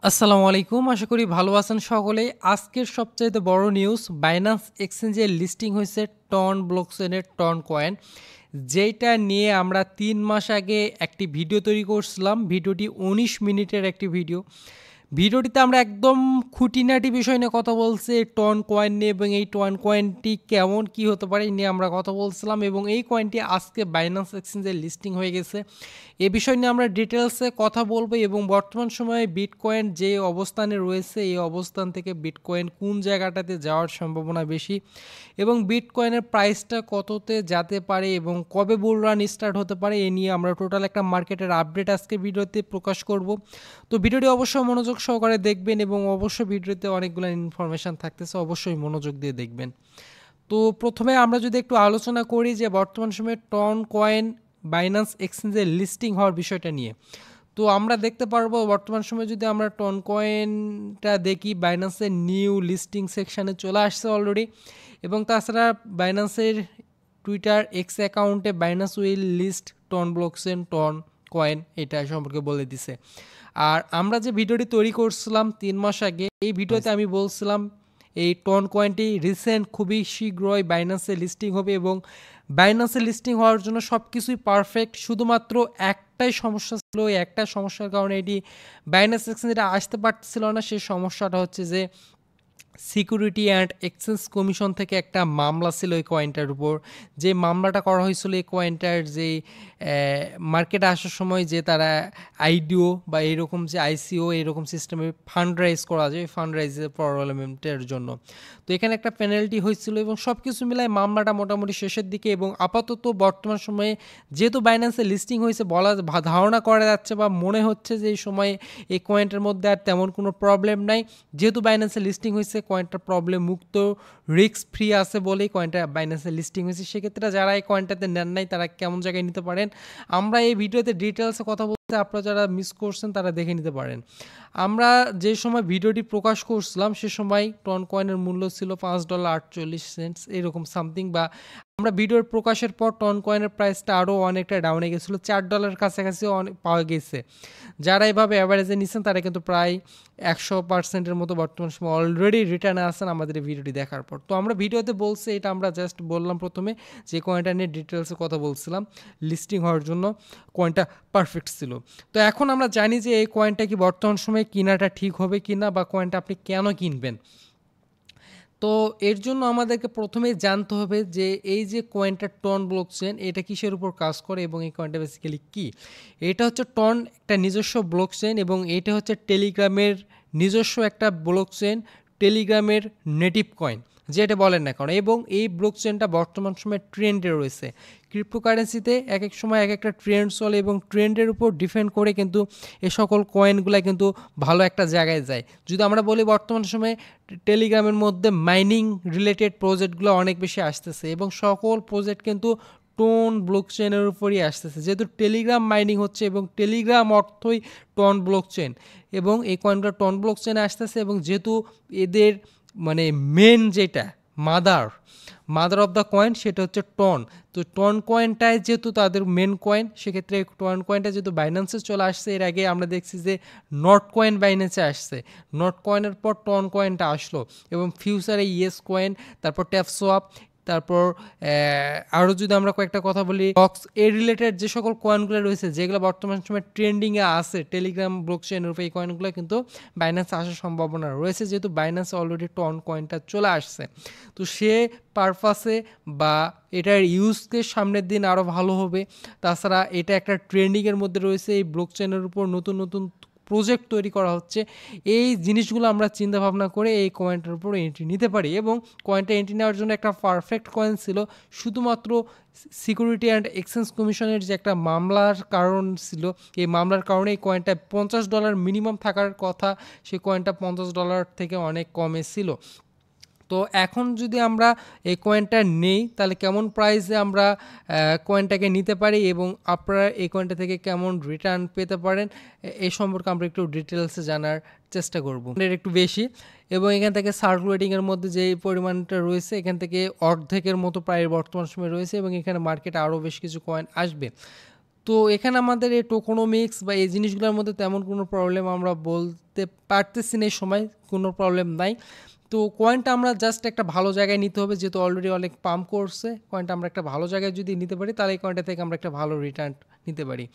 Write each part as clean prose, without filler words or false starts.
আসসালামু আলাইকুম। আশা করি ভালো আছেন সকলেই। আজকের সবচাইতে বড় নিউজ বাইন্যান্স এক্সচেঞ্জে লিস্টিং হয়েছে টন ব্লকচেনের টন কয়েন। যেইটা নিয়ে আমরা ৩ মাস আগে একটি ভিডিও তৈরি করছিলাম। ভিডিওটি ১৯ মিনিটের একটি ভিডিও। ভিডিওটিতে আমরা একদম খুঁটিনাটি বিষয় নিয়ে কথা বলছি টন কয়েন নিয়ে এবং এই টন কয়েনটি কেমন কি হতে পারে এই নিয়ে আমরা কথা বলছিলাম এবং এই কয়েনটি আজকে বাইন্যান্স এক্সচেঞ্জে লিস্টিং হয়ে গেছে। এ বিষয় নিয়ে আমরা ডিটেলসে কথা বলবো এবং বর্তমান সময়ে বিটকয়েন যে অবস্থানে রয়েছে এই অবস্থান থেকে বিটকয়েন কোন জায়গাটাতে যাওয়ার সম্ভাবনা বেশি এবং বিটকয়েনের প্রাইসটা কততে যেতে পারে এবং কবে বুল রান স্টার্ট হতে পারে এ নিয়ে আমরা টোটাল একটা মার্কেটের আপডেট আজকে ভিডিওতে প্রকাশ করব। তো ভিডিওটি অবশ্যই মনোযোগ সহকারে দেখবেন এবং অবশ্যই ভিডিওতে অনেকগুলো ইনফরমেশান থাকতেছে, অবশ্যই মনোযোগ দিয়ে দেখবেন। তো প্রথমে আমরা যদি একটু আলোচনা করি যে বর্তমান সময়ে টন কয়েন বাইন্যান্স এক্সচেঞ্জে লিস্টিং হওয়ার বিষয়টা নিয়ে, তো আমরা দেখতে পারবো বর্তমান সময়ে যদি আমরা টন কয়েনটা দেখি বাইন্যান্সের নিউ লিস্টিং সেকশানে চলে আসছে অলরেডি এবং তাছাড়া বাইন্যান্সের টুইটার এক্স অ্যাকাউন্টে Binance will list TON blockchain TON coin এটা সম্পর্কে বলে দিছে। আর আমরা যে ভিডিওটি তৈরি করছিলাম ৩ মাস আগে এই ভিডিওতে আমি বলছিলাম এই টন কয়েনটি রিসেন্ট খুবই শীঘ্রই বাইন্যান্সে লিস্টিং হবে এবং বাইন্যান্সে লিস্টিং হওয়ার জন্য সব কিছুই পারফেক্ট, শুধুমাত্র একটাই সমস্যা ছিল। এই একটা সমস্যার কারণে এটি বাইন্যান্স এক্সচেঞ্জে আসতে পারছিল না। সেই সমস্যাটা হচ্ছে যে সিকিউরিটি অ্যান্ড এক্সচেঞ্জ কমিশন থেকে একটা মামলা ছিল এই কয়েনটার উপর। যে মামলাটা করা হয়েছিল এই কয়েনটার যে মার্কেটে আসার সময় যে তারা আইডিও বা এরকম যে আইসিও এরকম সিস্টেমে ফান্ড রাইজ করা যায় ফান্ড রাইজের প্রবলেমের জন্য। তো এখানে একটা পেনাল্টি হয়েছিল এবং সব কিছু মিলায় মামলাটা মোটামুটি শেষের দিকে এবং আপাতত বর্তমান সময়ে যেহেতু বাইন্যান্সে লিস্টিং হয়েছে ধারণা করা যাচ্ছে বা মনে হচ্ছে যে এই সময়ে এই কয়েনটার মধ্যে আর তেমন কোনো প্রবলেম নাই। যেহেতু বাইন্যান্সে লিস্টিং হয়েছে কয়েনটা প্রবলেম মুক্ত রিস্ক ফ্রি আছে বলেই কয়েনটা বাইন্যান্সে লিস্টিং হয়েছে। সেক্ষেত্রে যারা এই কয়েনটাতে নেন নাই তারা কেমন জায়গায় নিতে পারেন আমরা এই ভিডিওতে ডিটেলসে কথা বলতে, আপনারা যারা মিস করছেন তারা দেখে নিতে পারেন। আমরা যে সময় ভিডিওটি প্রকাশ করছিলাম সে সময় টন কয়েনের মূল্য ছিল $5.48 এরকম সামথিং, বা আমরা ভিডিওর প্রকাশের পর টন কয়েনের প্রাইসটা আরও অনেকটা ডাউনে গেছিলো, $4 কাছাকাছিও অনেক পাওয়া গেছে। যারা এভাবে অ্যাভারেজে নিচ্ছেন তারা কিন্তু প্রায় 100%-এর মতো বর্তমান সময় অলরেডি রিটার্নে আসেন আমাদের এই ভিডিওটি দেখার পর। তো আমরা ভিডিওতে বলছি এটা আমরা জাস্ট বললাম প্রথমে যে কয়েনটা নিয়ে ডিটেলসে কথা বলছিলাম লিস্টিং হওয়ার জন্য কয়েনটা পারফেক্ট ছিল। তো এখন আমরা জানি যে এই কয়েনটা কি বর্তমান সময়ে কেনাটা ঠিক হবে কি না বা কয়েনটা আপনি কেন কিনবেন। তো এর জন্য আমাদেরকে প্রথমেই জানতে হবে যে এই যে কয়েনটা টন ব্লকচেন এটা কিসের উপর কাজ করে এবং এই কয়েনটা বেসিক্যালি কী। এটা হচ্ছে টন একটা নিজস্ব ব্লকচেন এবং এটা হচ্ছে টেলিগ্রামের নিজস্ব একটা ব্লকচেন, টেলিগ্রামের নেটিভ কয়েন যেটা বলেন না কারণ, এবং এই ব্লকচেনটা বর্তমান সময়ে ট্রেন্ডে রয়েছে। ক্রিপ্টোকারেন্সিতে এক এক সময় এক একটা ট্রেন্ড চলে এবং ট্রেন্ডের উপর ডিপেন্ড করে কিন্তু এ সকল কয়েনগুলো কিন্তু ভালো একটা জায়গায় যায়। যদি আমরা বলি বর্তমান সময়ে টেলিগ্রামের মধ্যে মাইনিং রিলেটেড প্রজেক্টগুলো অনেক বেশি আসতেছে এবং সকল প্রজেক্ট কিন্তু টন ব্লকচেনের উপরই আসতেছে, যেহেতু টেলিগ্রাম মাইনিং হচ্ছে এবং টেলিগ্রাম অর্থই টন ব্লকচেন এবং এই কয়েনগুলো টন ব্লকচেনে আসতেছে এবং যেহেতু এদের মানে মেন যেটা মাদার অফ দ্য কয়েন সেটা হচ্ছে টন। তো টন কয়েনটায় যেহেতু তাদের মেন কয়েন, সেক্ষেত্রে টন কয়েনটা যেহেতু বাইন্যান্সে চলে আসছে, এর আগে আমরা দেখছি যে নট কয়েন বাইন্যান্সে আসছে, নট কয়েনের পর টন কয়েনটা আসলো এবং ফিউচারে ইয়েস কয়েন, তারপর ট্যাপসোয়াপ, তারপর আরও যদি আমরা কয়েকটা কথা বলি বক্স এর রিলেটেড যে সকল কয়েনগুলো রয়েছে যেগুলো বর্তমান সময় ট্রেন্ডিংয়ে আছে টেলিগ্রাম ব্লকচেনের উপর, এই কয়েনগুলো কিন্তু বাইন্যান্সে আসার সম্ভাবনা রয়েছে যেহেতু বাইন্যান্সে অলরেডি টন কয়েনটা চলে আসছে। তো সে পারপাসে বা এটার ইউজকে সামনের দিন আরও ভালো হবে। তাছাড়া এটা একটা ট্রেন্ডিংয়ের মধ্যে রয়েছে, এই ব্লকচেনের উপর নতুন নতুন প্রজেক্ট তৈরি করা হচ্ছে। এই জিনিসগুলো আমরা চিন্তা ভাবনা করে এই কয়েনটার উপর এন্ট্রি নিতে পারি এবং কয়েনটা এন্ট্রি নেওয়ার জন্য একটা পারফেক্ট কয়েন ছিল, শুধুমাত্র সিকিউরিটি অ্যান্ড এক্সচেঞ্জ কমিশনের যে একটা মামলার কারণ ছিল, এই মামলার কারণে এই কয়েনটা $50 মিনিমাম থাকার কথা, সেই কয়েনটা $50 থেকে অনেক কমে ছিল। তো এখন যদি আমরা এই কয়েনটা নেই তাহলে কেমন প্রাইসে আমরা কয়েনটাকে নিতে পারি এবং আপনারা এই কয়েনটা থেকে কেমন রিটার্ন পেতে পারেন এই সম্পর্কে আমরা একটু ডিটেলসে জানার চেষ্টা করব। এর একটু বেশি এবং এখান থেকে সার্কুলেটিংয়ের মধ্যে যে পরিমাণটা রয়েছে এখান থেকে অর্ধেকের মতো প্রায় বর্তমান সময় রয়েছে এবং এখানে মার্কেটে আরও বেশ কিছু কয়েন আসবে। তো এখানে আমাদের এই টোকোনমিক্স বা এই জিনিসগুলোর মধ্যে তেমন কোনো প্রবলেম আমরা বলতে পারতেছি না, এই সময় কোনো প্রবলেম নাই। তো কয়েনটা আমরা জাস্ট একটা ভালো জায়গায় নিতে হবে, যেহেতু অলরেডি অনেক পাম্প করছে। কয়েনটা আমরা একটা ভালো জায়গায় যদি নিতে পারি তাহলে এই কয়েনটা থেকে আমরা একটা ভালো রিটার্ন নিতে পারি।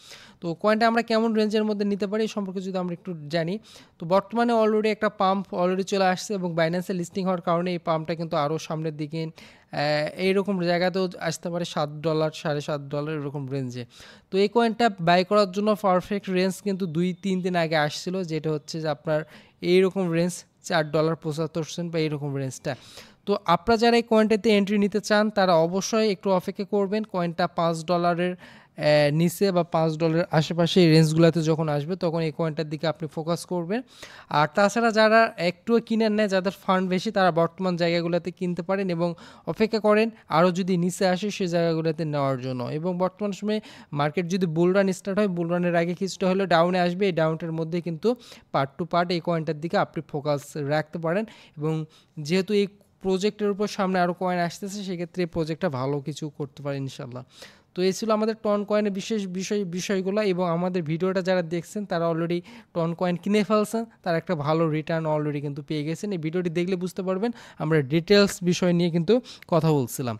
তো কয়েনটা আমরা কেমন রেঞ্জের মধ্যে নিতে পারি এই সম্পর্কে যদি আমরা একটু জানি, তো বর্তমানে অলরেডি একটা পাম্প অলরেডি চলে আসছে এবং বাইন্যান্সে লিস্টিং হওয়ার কারণে এই পাম্পটা কিন্তু আরও সামনের দিকে এইরকম জায়গাতেও আসতে পারে $7, $7.5 এরকম রেঞ্জে। তো এই কয়েনটা বাই করার জন্য পারফেক্ট রেঞ্জ কিন্তু 2-3 দিন আগে আসছিল, যেটা হচ্ছে যে আপনার এইরকম রেঞ্জ $4.75 বা এইরকম রেঞ্জটা। তো আপনারা যারা এই কয়েনটাতে এন্ট্রি নিতে চান তারা অবশ্যই একটু অপেক্ষা করবেন। কয়েনটা $5 নিচে বা $5 আশেপাশে এই রেঞ্জগুলোতে যখন আসবে তখন এই কয়েনটার দিকে আপনি ফোকাস করবেন। আর তাছাড়া যারা একটুও কিনেন না, যাদের ফান্ড বেশি, তারা বর্তমান জায়গাগুলোতে কিনতে পারেন এবং অপেক্ষা করেন আরও যদি নিচে আসে সেই জায়গাগুলোতে নেওয়ার জন্য। এবং বর্তমান সময়ে মার্কেট যদি বুল রান স্টার্ট হয়, বুল রানের আগে কিছুটা হলেও ডাউনে আসবে, এই ডাউনটার মধ্যে কিন্তু পার্ট টু পার্ট এই কয়েনটার দিকে আপনি ফোকাস রাখতে পারেন। এবং যেহেতু এই প্রজেক্টের উপর সামনে আরও কয়েন আসতেছে, সেক্ষেত্রে এই প্রজেক্টটা ভালো কিছু করতে পারে ইনশাল্লাহ। তো এই ছিল আমাদের টন কয়েনের বিশেষ বিষয়গুলো। এবং আমাদের ভিডিওটা যারা দেখছেন তারা অলরেডি টন কয়েন কিনে ফেলছেন, তারা একটা ভালো রিটার্ন অলরেডি কিন্তু পেয়ে গেছেন। এই ভিডিওটি দেখলে বুঝতে পারবেন আমরা ডিটেলস বিষয় নিয়ে কিন্তু কথা বলছিলাম।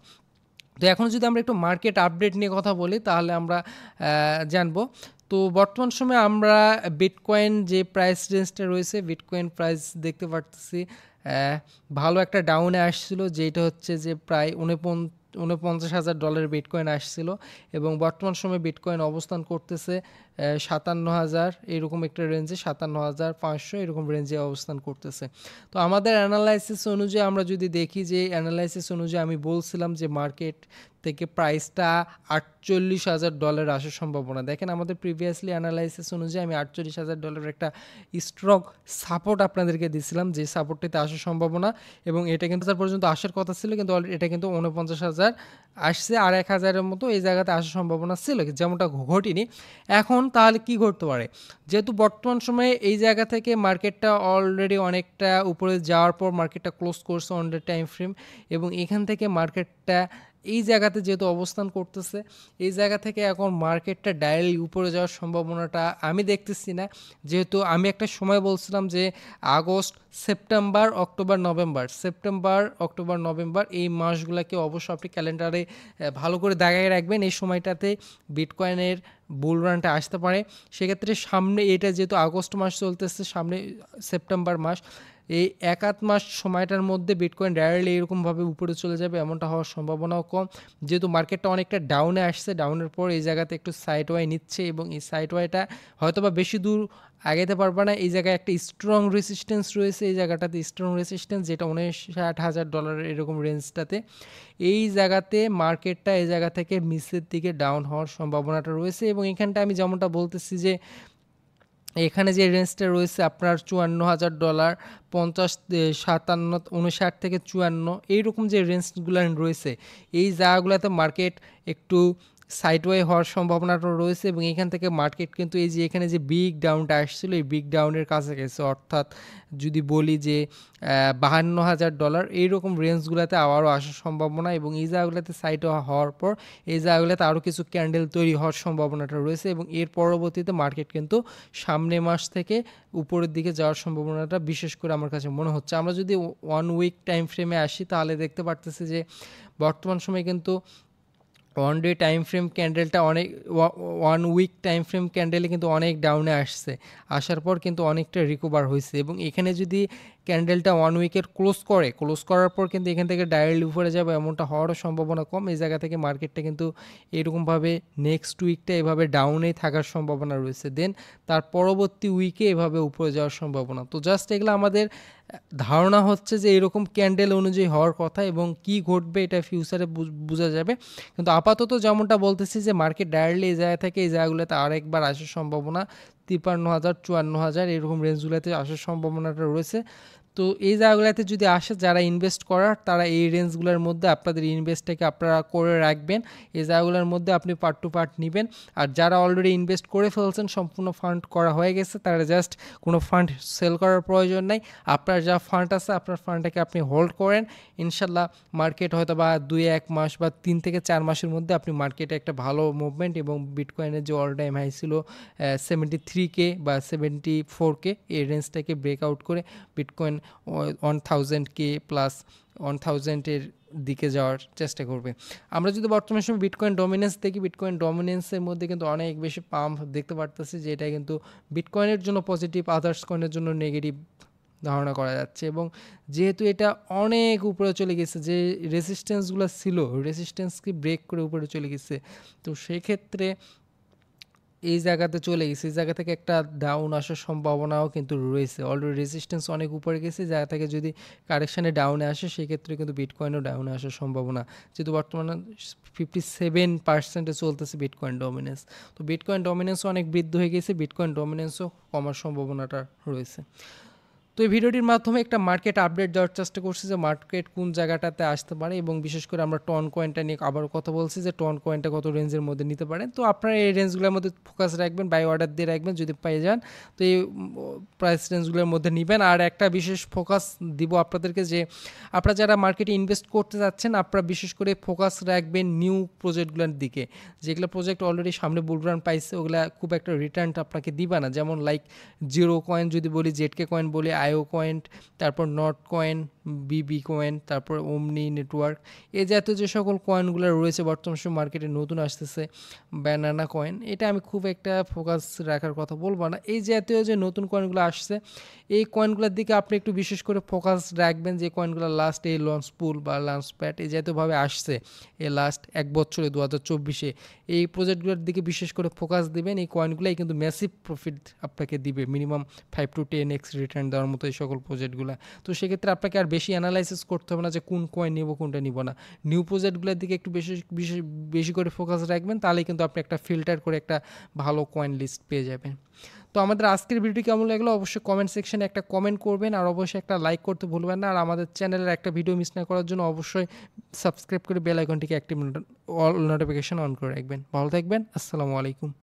তো এখন যদি আমরা একটু মার্কেট আপডেট নিয়ে কথা বলি তাহলে আমরা জানবো। তো বর্তমান সময়ে আমরা বিটকয়েন যে প্রাইস রেঞ্জটা রয়েছে, বিটকয়েন প্রাইস দেখতে পারতেছি ভালো একটা ডাউনে আসছিল, যেটা হচ্ছে যে প্রায় $49,000 বিটকয়েন আসছিল। এবং বর্তমান সময়ে বিটকয়েন অবস্থান করতেছে 57,000 এরকম একটা রেঞ্জে, 57,500 এরকম রেঞ্জে অবস্থান করতেছে। তো আমাদের অ্যানালাইসিস অনুযায়ী আমরা যদি দেখি, যে অ্যানালাইসিস অনুযায়ী আমি বলছিলাম যে মার্কেট থেকে প্রাইসটা $48,000 আসার সম্ভাবনা। দেখেন আমাদের প্রিভিয়াসলি অ্যানালাইসিস অনুযায়ী আমি $48,000 একটা স্ট্রং সাপোর্ট আপনাদেরকে দিয়েছিলাম, যে সাপোর্টটিতে আসার সম্ভাবনা, এবং এটা কিন্তু তার পর্যন্ত আসার কথা ছিল, কিন্তু এটা কিন্তু 49,000 আসছে, আর 1,000-এর মতো এই জায়গাতে আসার সম্ভাবনা ছিল, যেমনটা ঘটেনি। এখন তাহলে কি ঘটতে পারে? যেহেতু বর্তমান সময়ে এই জায়গা থেকে মার্কেটটা অলরেডি অনেকটা উপরে যাওয়ার পর মার্কেটটা ক্লোজ করছে অন ডে টাইম ফ্রেম, এবং এখান থেকে মার্কেটটা এই জায়গাতে যেহেতু অবস্থান করতেছে, এই জায়গা থেকে এখন মার্কেটটা ডাইরেক্টলি উপরে যাওয়ার সম্ভাবনাটা আমি দেখতেছি না। যেহেতু আমি একটা সময় বলছিলাম যে আগস্ট, সেপ্টেম্বর, অক্টোবর, নভেম্বর এই মাসগুলোকে অবশ্যই আপনি ক্যালেন্ডারে ভালো করে দাগায় রাখবেন। এই সময়টাতে বিটকয়েনের বুল রানটা আসতে পারে। সেক্ষেত্রে সামনে এটা যেহেতু আগস্ট মাস চলতেছে, সামনে সেপ্টেম্বর মাস, এই 1-8 মাস সময়টার মধ্যে বিটকয়েন ডাইরেক্টলি এরকমভাবে উপরে চলে যাবে এমনটা হওয়ার সম্ভাবনাও কম। যেহেতু মার্কেটটা অনেকটা ডাউনে আসছে, ডাউনের পর এই জায়গাতে একটু সাইড ওয়াই নিচ্ছে, এবং এই সাইড ওয়াইটা হয়তো বা বেশি দূর আগাইতে পারবে না। এই জায়গায় একটা স্ট্রং রেসিস্ট্যান্স রয়েছে, এই জায়গাটাতে স্ট্রং রেসিস্ট্যান্স, যেটা $59,000 এরকম রেঞ্জটাতে। এই জায়গাতে মার্কেটটা এই জায়গা থেকে নিচের দিকে ডাউন হওয়ার সম্ভাবনাটা রয়েছে। এবং এখানটা আমি যেমনটা বলতেছি যে এখানে যে রেঞ্জটা রয়েছে আপনার $54,000, 50, 57, 59 থেকে 54 এইরকম যে রেঞ্জগুলো রয়েছে, এই জায়গাগুলোতে মার্কেট একটু সাইডওয়ে হওয়ার সম্ভাবনাটা রয়েছে। এবং এখান থেকে মার্কেট কিন্তু এই যে এখানে যে বিগ ডাউনটা আসছিল, এই বিগ ডাউনের কাছে গেছে, অর্থাৎ যদি বলি যে $52,000 এইরকম রেঞ্জগুলোতে আবারও আসার সম্ভাবনা। এবং এই জায়গাগুলোতে সাইড হওয়ার পর এই জায়গাগুলোতে আরও কিছু ক্যান্ডেল তৈরি হওয়ার সম্ভাবনাটা রয়েছে, এবং এর পরবর্তীতে মার্কেট কিন্তু সামনে মাস থেকে উপরের দিকে যাওয়ার সম্ভাবনাটা বিশেষ করে আমার কাছে মনে হচ্ছে। আমরা যদি 1 উইক টাইম ফ্রেমে আসি তাহলে দেখতে পারতেছি যে বর্তমান সময়ে কিন্তু 1 ডে টাইম ফ্রেম ক্যান্ডেলটা অনেক 1 উইক টাইম ফ্রেম ক্যান্ডেলে কিন্তু অনেক ডাউনে আসছে, আসার পর কিন্তু অনেকটা রিকভার হয়েছে। এবং এখানে যদি ক্যান্ডেলটা 1 উইকের ক্লোজ করার পর কিন্তু এখান থেকে ডাইরেক্টলি উপরে যাবে এমনটা হওয়ারও সম্ভাবনা কম। এই জায়গা থেকে মার্কেটটা কিন্তু এরকমভাবে নেক্সট উইকটা এভাবে ডাউনেই থাকার সম্ভাবনা রয়েছে, দেন তার পরবর্তী উইকে এভাবে উপরে যাওয়ার সম্ভাবনা। তো জাস্ট এগুলো আমাদের ধারণা হচ্ছে যে এরকম ক্যান্ডেল অনুযায়ী হওয়ার কথা, এবং কি ঘটবে এটা ফিউচারে বোঝা যাবে। কিন্তু আপাতত যেমনটা বলতেছি যে মার্কেট ডাইরেক্টলি এই জায়গা থেকে এই জায়গাগুলোতে আরেকবার আসার সম্ভাবনা 53,000, 54,000 এরকম রেঞ্জগুলোতে আসার সম্ভাবনাটা রয়েছে। তো এই জায়গাগুলোতে যদি আসে যারা ইনভেস্ট করার তারা এই রেঞ্জগুলোর মধ্যে আপনাদের ইনভেস্টটাকে আপনারা করে রাখবেন। এই জায়গাগুলোর মধ্যে আপনি পার্ট টু পার্ট নেবেন। আর যারা অলরেডি ইনভেস্ট করে ফেলছেন, সম্পূর্ণ ফান্ড করা হয়ে গেছে, তারা জাস্ট কোনো ফান্ড সেল করার প্রয়োজন নাই। আপনার যা ফান্ড আছে আপনার ফান্ডটাকে আপনি হোল্ড করেন। ইনশাল্লাহ মার্কেট হয়তো বা 2-1 মাস বা 3 থেকে 4 মাসের মধ্যে আপনি মার্কেটে একটা ভালো মুভমেন্ট এবং বিটকয়েনের যে অল টাইম হাই ছিল 73K বা 74K, এই রেঞ্জটাকে ব্রেকআউট করে বিটকয়েন 1000K প্লাস 1000-এর দিকে যাওয়ার চেষ্টা করবে। আমরা যদি বর্তমান সময় বিটকয়েন ডমিনেন্স দেখি, বিটকয়েন ডমিনেন্সের মধ্যে কিন্তু অনেক বেশি পাম্প দেখতে পারতেছি, যে এটা কিন্তু বিটকয়েনের জন্য পজিটিভ, আদার্স কয়েনের জন্য নেগেটিভ ধারণা করা যাচ্ছে। এবং যেহেতু এটা অনেক উপরে চলে গেছে, যে রেসিস্ট্যান্সগুলো ছিল রেসিস্ট্যান্সকে ব্রেক করে উপরে চলে গেছে, তো সেক্ষেত্রে এই জায়গাতে চলে গেছে, এই জায়গা থেকে একটা ডাউন আসার সম্ভাবনাও কিন্তু রয়েছে। অলরেডি রেজিস্ট্যান্স অনেক উপরে গেছে, জায়গা থেকে যদি কারেকশানে ডাউনে আসে সেক্ষেত্রে কিন্তু বিটকয়েনও ডাউনে আসার সম্ভাবনা, যেহেতু বর্তমানে 57% চলতেছে বিটকয়েন ডমিনেন্স। তো বিটকয়েন ডমিনেন্সও অনেক বৃদ্ধি হয়ে গেছে, বিটকয়েন ডমিনেন্সও কমার সম্ভাবনাটা রয়েছে। তো এই ভিডিওটির মাধ্যমে একটা মার্কেট আপডেট দেওয়ার চেষ্টা করছি, যে মার্কেট কোন জায়গাটাতে আসতে পারে, এবং বিশেষ করে আমরা টন কয়েনটা নিয়ে আবার কথা বলছি যে টন কয়েনটা কত রেঞ্জের মধ্যে নিতে পারেন। তো আপনারা এই রেঞ্জগুলোর মধ্যে ফোকাস রাখবেন, বাই অর্ডার দিয়ে রাখবেন, যদি পেয়ে যান তো এই প্রাইস রেঞ্জগুলোর মধ্যে নেবেন। আর একটা বিশেষ ফোকাস দিব আপনাদেরকে, যে আপনারা যারা মার্কেটে ইনভেস্ট করতে যাচ্ছেন আপনারা বিশেষ করে ফোকাস রাখবেন নিউ প্রজেক্টগুলোর দিকে, যেগুলো প্রজেক্ট অলরেডি সামনে বুলরান পাইছে, ওগুলা খুব একটা রিটার্নটা আপনাকে দিবা না। যেমন লাইক জিরো কয়েন যদি বলি, জেডকে কয়েন বলি, আইও কয়েন, তারপর নট কয়েন, বিবি কয়েন, তারপর ওমনি নেটওয়ার্ক, এই জাতীয় যে সকল কয়েনগুলো রয়েছে বর্তমান সময় মার্কেটে নতুন আসতেছে, ব্যানানা কয়েন, এটা আমি খুব একটা ফোকাস রাখার কথা বলবো না। এই জাতীয় যে নতুন কয়েনগুলো আসছে এই কয়েনগুলোর দিকে আপনি একটু বিশেষ করে ফোকাস রাখবেন, যে কয়েনগুলো লাস্ট এই লঞ্চ পুল বা লঞ্চ প্যাড এই জাতীয়ভাবে আসছে এই লাস্ট 1 বছরে 2024-এ, এই প্রজেক্টগুলোর দিকে বিশেষ করে ফোকাস দিবেন। এই কয়েনগুলোই কিন্তু ম্যাসিভ প্রফিট আপনাকে দিবে, মিনিমাম 5 to 10x রিটার্ন দেওয়ার মতো এই সকল প্রজেক্টগুলো। তো সেক্ষেত্রে আপনাকে আর বেশি অ্যানালাইসিস করতে হবে না যে কোন কয়েন নিব কোনটা নিব না। নিউ প্রজেক্টগুলোর দিকে একটু বেশি করে ফোকাস রাখবেন, তাহলে কিন্তু আপনি একটা ফিল্টার করে একটা ভালো কয়েন লিস্ট পেয়ে যাবেন। তো আমাদের আজকের ভিডিওটি কেমন লাগলো অবশ্যই কমেন্ট সেকশনে একটা কমেন্ট করবেন, আর অবশ্যই একটা লাইক করতে ভুলবেন না। আর আমাদের চ্যানেলের একটা ভিডিও মিস না করার জন্য অবশ্যই সাবস্ক্রাইব করে বেল আইকনটিকে অ্যাক্টিভ অল নোটিফিকেশন অন করে রাখবেন। ভালো থাকবেন, আসসালামু আলাইকুম।